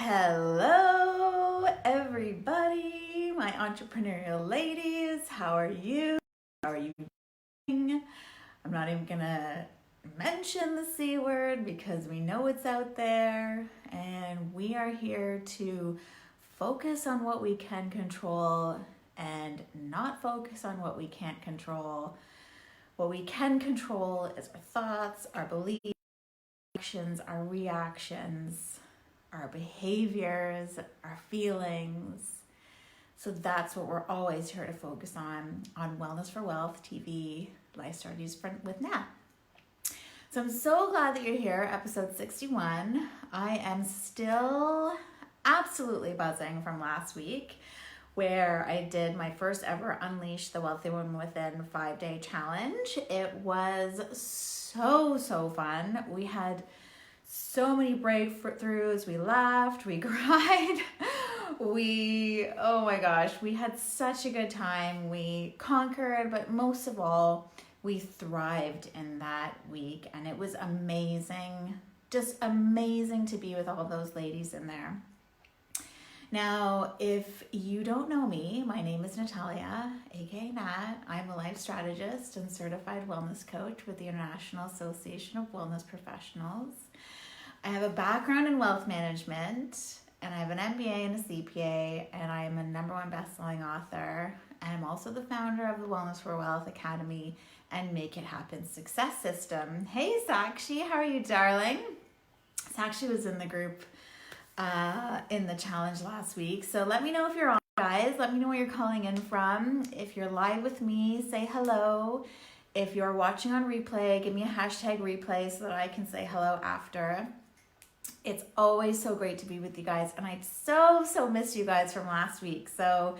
Hello, everybody, my entrepreneurial ladies. How are you? How are you doing? I'm not even gonna mention the C word because we know it's out there, and we are here to focus on what we can control and not focus on what we can't control. What we can control is our thoughts, our beliefs, actions, our reactions, our behaviors, our feelings. So that's what we're always here to focus on Wellness for Wealth TV, Life Strategies with Nat. So I'm so glad that you're here, episode 61. I am still absolutely buzzing from last week, where I did my first ever Unleash the Wealthy Woman Within 5-day challenge. It was so fun. We had so many breakthroughs. We laughed, we cried, oh my gosh, we had such a good time. We conquered, but most of all, we thrived in that week, and it was amazing, just amazing to be with all those ladies in there. Now, if you don't know me, my name is Natalia, aka Nat. I'm a life strategist and certified wellness coach with the International Association of Wellness Professionals. I have a background in wealth management, and I have an MBA and a CPA, and I am a #1 best-selling author. And I'm also the founder of the Wellness for Wealth Academy and Make It Happen Success System. Hey, Sakshi, how are you, darling? Sakshi was in the group in the challenge last week. So let me know if you're on, guys. Let me know where you're calling in from. If you're live with me, say hello. If you're watching on replay, give me a hashtag replay so that I can say hello after. It's always so great to be with you guys, and I so miss you guys from last week. So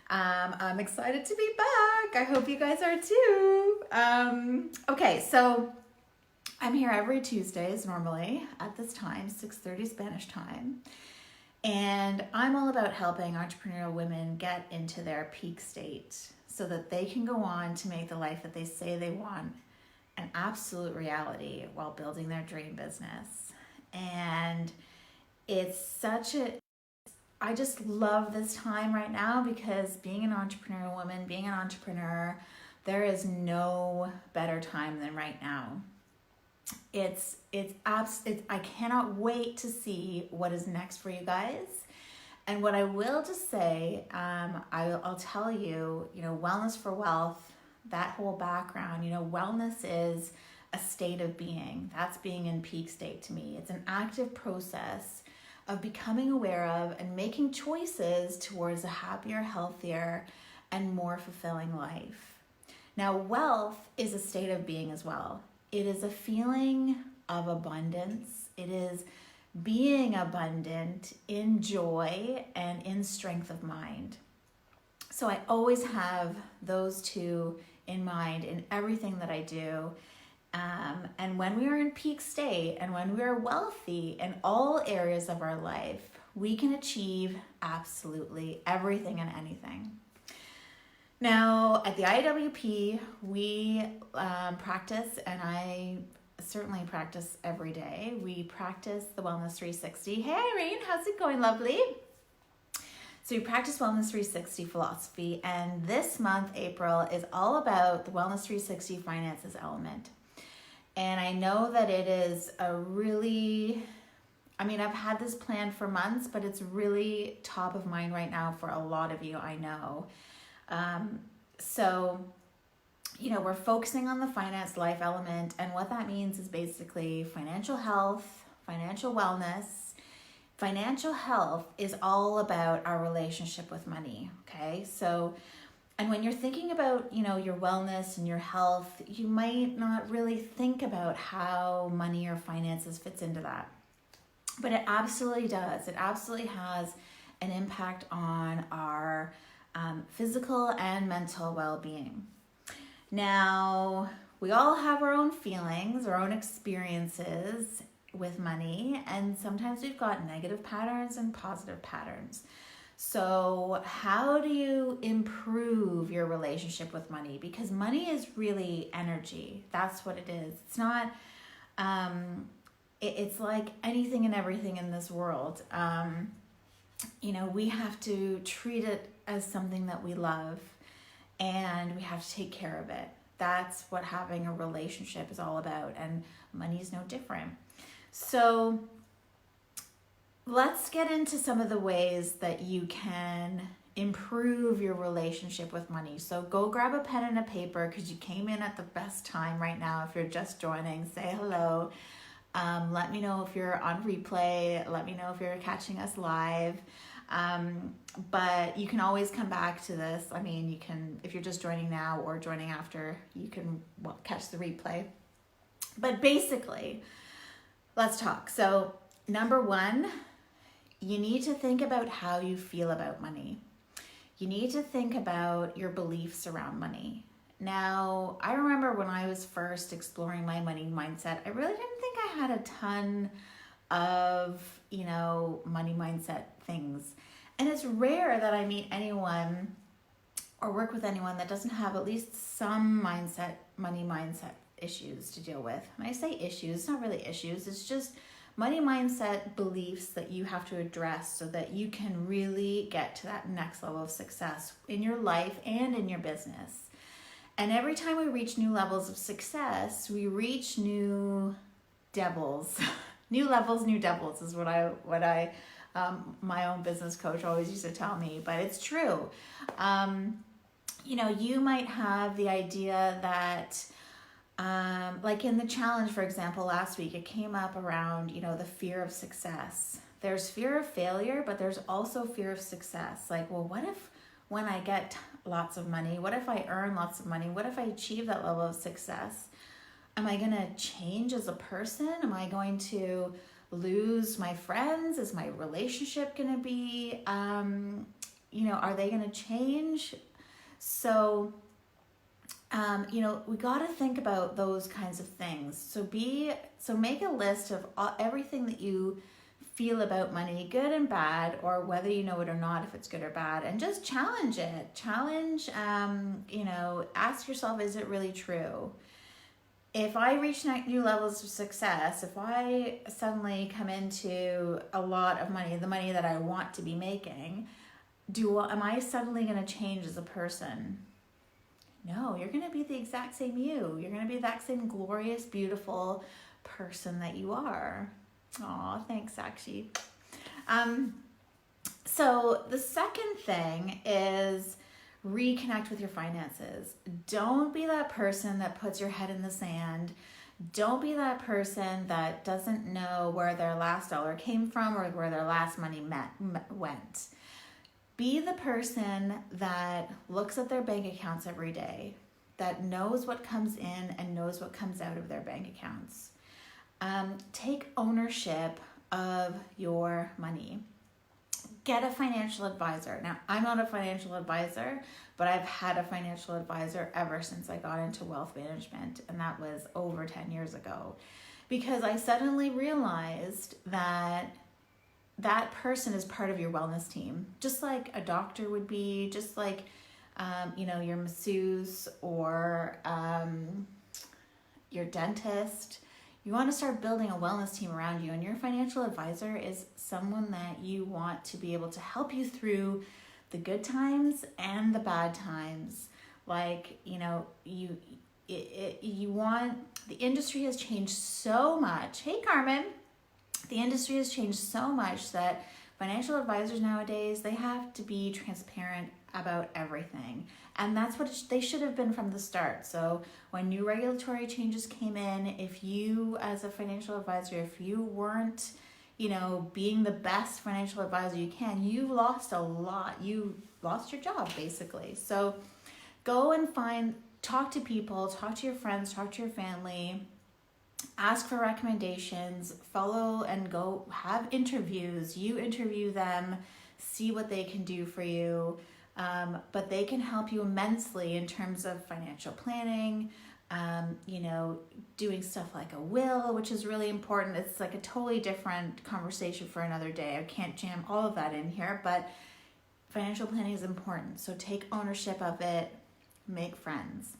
I'm excited to be back. I hope you guys are too. Okay, so I'm here every Tuesdays normally at this time, 6:30 Spanish time. And I'm all about helping entrepreneurial women get into their peak state so that they can go on to make the life that they say they want an absolute reality while building their dream business. And I just love this time right now, because being an entrepreneurial woman, being an entrepreneur, there is no better time than right now. I cannot wait to see what is next for you guys. And what I will just say, I'll tell you, Wellness for Wealth, that whole background, wellness is a state of being. That's being in peak state to me. It's an active process of becoming aware of and making choices towards a happier, healthier, and more fulfilling life. Now, wealth is a state of being as well. It is a feeling of abundance. It is being abundant in joy and in strength of mind. So I always have those two in mind in everything that I do. And when we are in peak state and when we are wealthy in all areas of our life, we can achieve absolutely everything and anything. Now, at the IWP, we practice, and I certainly practice every day. We practice the Wellness 360. Hey, Irene, how's it going, lovely? So we practice Wellness 360 philosophy, and this month, April, is all about the Wellness 360 finances element. And I know that it is I've had this planned for months, but it's really top of mind right now for a lot of you, I know. So, we're focusing on the finance life element, and what that means is basically financial health, financial wellness. Financial health is all about our relationship with money, okay? So, and when you're thinking about, your wellness and your health, you might not really think about how money or finances fits into that. But it absolutely does. It absolutely has an impact on our physical and mental well-being. Now, we all have our own feelings, our own experiences with money, and sometimes we've got negative patterns and positive patterns. So how do you improve your relationship with money? Because money is really energy. That's what it is. It's not it's like anything and everything in this world. We have to treat it as something that we love, and we have to take care of it. That's what having a relationship is all about, and money is no different. So let's get into some of the ways that you can improve your relationship with money. So go grab a pen and a paper, because you came in at the best time right now. If you're just joining, say hello. Let me know if you're on replay. Let me know if you're catching us live. But you can always come back to this. I mean, you can, if you're just joining now or joining after, you can catch the replay. But basically, let's talk. So number one, you need to think about how you feel about money. You need to think about your beliefs around money. Now, I remember when I was first exploring my money mindset, I really didn't think I had a ton of, money mindset things. And it's rare that I meet anyone or work with anyone that doesn't have at least some money mindset issues to deal with. When I say issues, it's not really issues. It's just money mindset beliefs that you have to address so that you can really get to that next level of success in your life and in your business. And every time we reach new levels of success, we reach new devils. New levels, new devils is what I my own business coach always used to tell me, but it's true. You might have the idea that, like in the challenge, for example, last week, it came up around, the fear of success. There's fear of failure, but there's also fear of success. Like, well, what if when I get lots of money, what if I earn lots of money? What if I achieve that level of success? Am I going to change as a person? Am I going to lose my friends? Is my relationship going to be, are they going to change? So, we got to think about those kinds of things. So make a list of everything that you feel about money, good and bad, or whether you know it or not, if it's good or bad, and just challenge it. Ask yourself, is it really true? If I reach new levels of success, if I suddenly come into a lot of money, the money that I want to be making, am I suddenly going to change as a person? No, you're going to be the exact same you. You're going to be that same glorious, beautiful person that you are. Aw, thanks, Sakshi. So the second thing is reconnect with your finances. Don't be that person that puts your head in the sand. Don't be that person that doesn't know where their last dollar came from or where their last money went. Be the person that looks at their bank accounts every day, that knows what comes in and knows what comes out of their bank accounts. Take ownership of your money. Get a financial advisor. Now, I'm not a financial advisor, but I've had a financial advisor ever since I got into wealth management, and that was over 10 years ago, because I suddenly realized that person is part of your wellness team, just like a doctor would be, just like, your masseuse or your dentist. You want to start building a wellness team around you, and your financial advisor is someone that you want to be able to help you through the good times and the bad times. Like, the industry has changed so much. Hey, Carmen. The industry has changed so much that financial advisors nowadays, they have to be transparent about everything. And that's what they should have been from the start. So when new regulatory changes came in, if you as a financial advisor, if you weren't, being the best financial advisor you can, you lost a lot. You lost your job, basically. So go and talk to people, talk to your friends, talk to your family, ask for recommendations, follow and go have interviews. You interview them, see what they can do for you. But they can help you immensely in terms of financial planning, doing stuff like a will, which is really important. It's like a totally different conversation for another day. I can't jam all of that in here, but financial planning is important. So take ownership of it, make friends,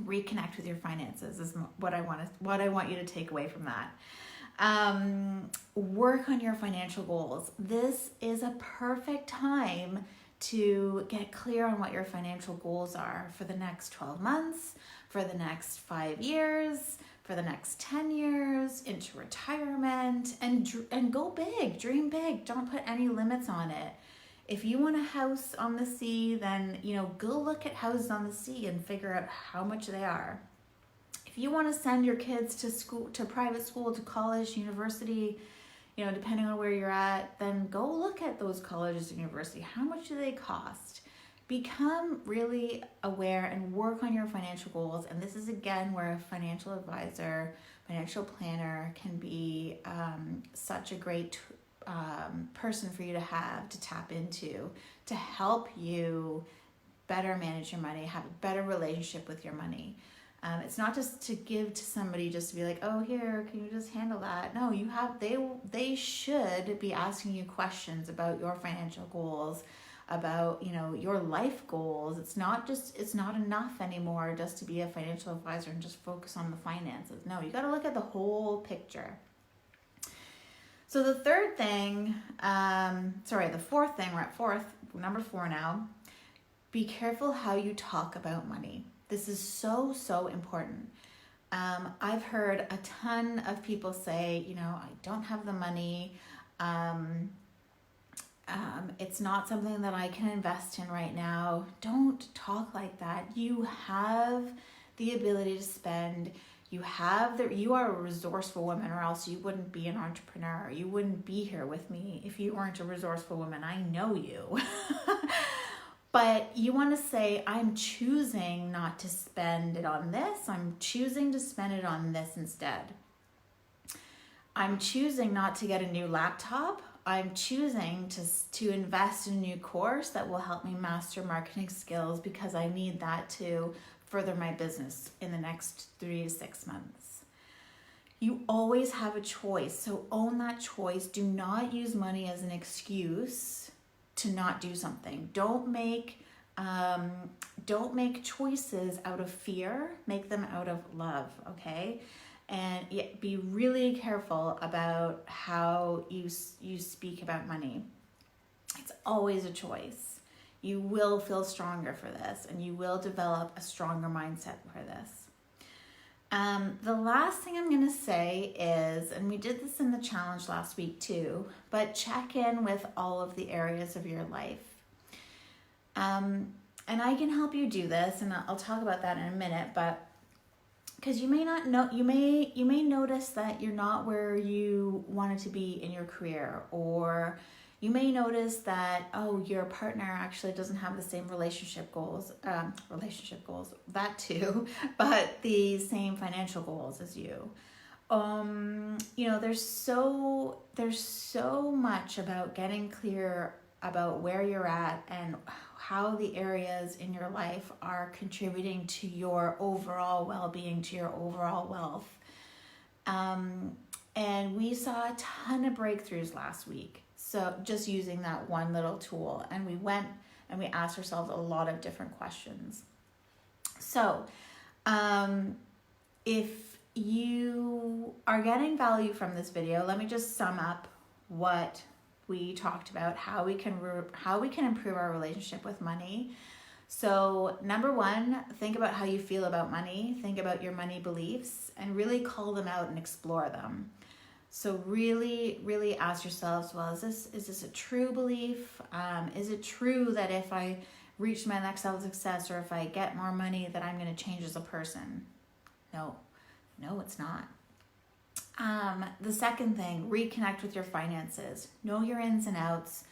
reconnect with your finances is what I want you to take away from that. Work on your financial goals. This is a perfect time to get clear on what your financial goals are for the next 12 months, for the next 5 years, for the next 10 years, into retirement, and go big, dream big. Don't put any limits on it. If you want a house on the sea, then, go look at houses on the sea and figure out how much they are. If you want to send your kids to school, to private school, to college, university, depending on where you're at, then go look at those colleges and university. How much do they cost? Become really aware and work on your financial goals. And this is, again, where a financial advisor, financial planner can be such a great person for you to have, to tap into, to help you better manage your money, have a better relationship with your money. It's not just to give to somebody just to be like, oh, here, can you just handle that? No, they should be asking you questions about your financial goals, about, your life goals. It's not enough anymore just to be a financial advisor and just focus on the finances. No, you got to look at the whole picture. So the fourth thing, we're at number 4 now. Be careful how you talk about money. This is so, so important. I've heard a ton of people say, I don't have the money. It's not something that I can invest in right now. Don't talk like that. You have the ability to spend. You are a resourceful woman, or else you wouldn't be an entrepreneur. You wouldn't be here with me if you weren't a resourceful woman. I know you. But you want to say, I'm choosing not to spend it on this. I'm choosing to spend it on this instead. I'm choosing not to get a new laptop. I'm choosing to invest in a new course that will help me master marketing skills because I need that to further my business in the next 3 to 6 months. You always have a choice, so own that choice. Do not use money as an excuse to not do something. Don't make choices out of fear. Make them out of love, okay? And be really careful about how you speak about money. It's always a choice. You will feel stronger for this, and you will develop a stronger mindset for this. The last thing I'm going to say is, and we did this in the challenge last week too, but check in with all of the areas of your life. And I can help you do this, and I'll talk about that in a minute, but because you may not know, you may notice that you're not where you wanted to be in your career, or you may notice that, your partner actually doesn't have the same relationship goals, that too, but the same financial goals as you. There's so much about getting clear about where you're at and how the areas in your life are contributing to your overall well-being, to your overall wealth. And we saw a ton of breakthroughs last week. So just using that one little tool, and we went and we asked ourselves a lot of different questions. So if you are getting value from this video, let me just sum up what we talked about, how we can improve our relationship with money. So number 1, think about how you feel about money. Think about your money beliefs and really call them out and explore them. So really, really ask yourselves, well, is this a true belief? Is it true that if I reach my next level of success, or if I get more money, that I'm going to change as a person? No, it's not. The second thing, reconnect with your finances. Know your ins and outs.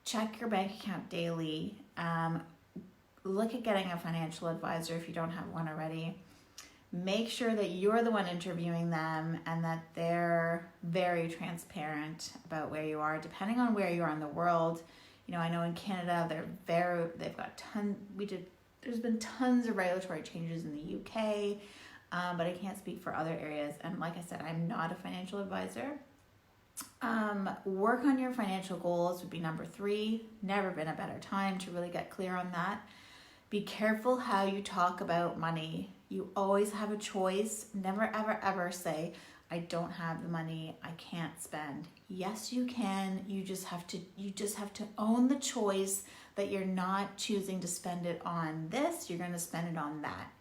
Check your bank account daily. Look at getting a financial advisor if you don't have one already. Make sure that you're the one interviewing them and that they're very transparent about where you are, depending on where you are in the world. I know in Canada, there's been tons of regulatory changes in the UK, but I can't speak for other areas. And like I said, I'm not a financial advisor. Work on your financial goals would be number 3. Never been a better time to really get clear on that. Be careful how you talk about money. You always have a choice. Never, ever, ever say, I don't have the money, I can't spend. Yes, you can. You just have to own the choice that you're not choosing to spend it on this, you're going to spend it on that.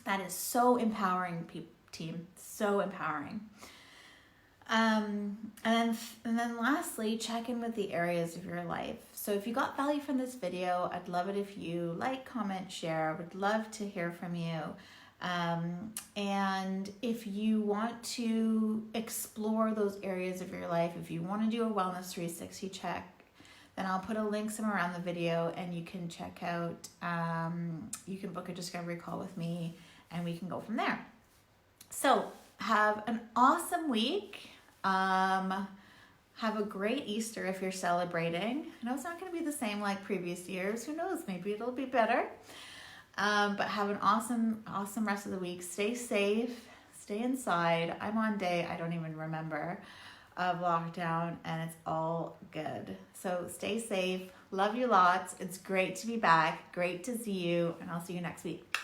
That is so empowering, team. So empowering. And then lastly, check in with the areas of your life. So if you got value from this video, I'd love it if you like, comment, share. I would love to hear from you. And if you want to explore those areas of your life, if you want to do a Wellness 360 check, then I'll put a link somewhere around the video and you can check out, you can book a discovery call with me and we can go from there. So have an awesome week. Have a great Easter if you're celebrating. I know it's not going to be the same like previous years. Who knows? Maybe it'll be better. But have an awesome rest of the week. Stay safe. Stay inside. I'm on day, I don't even remember, of lockdown, and it's all good. So stay safe. Love you lots. It's great to be back. Great to see you, and I'll see you next week.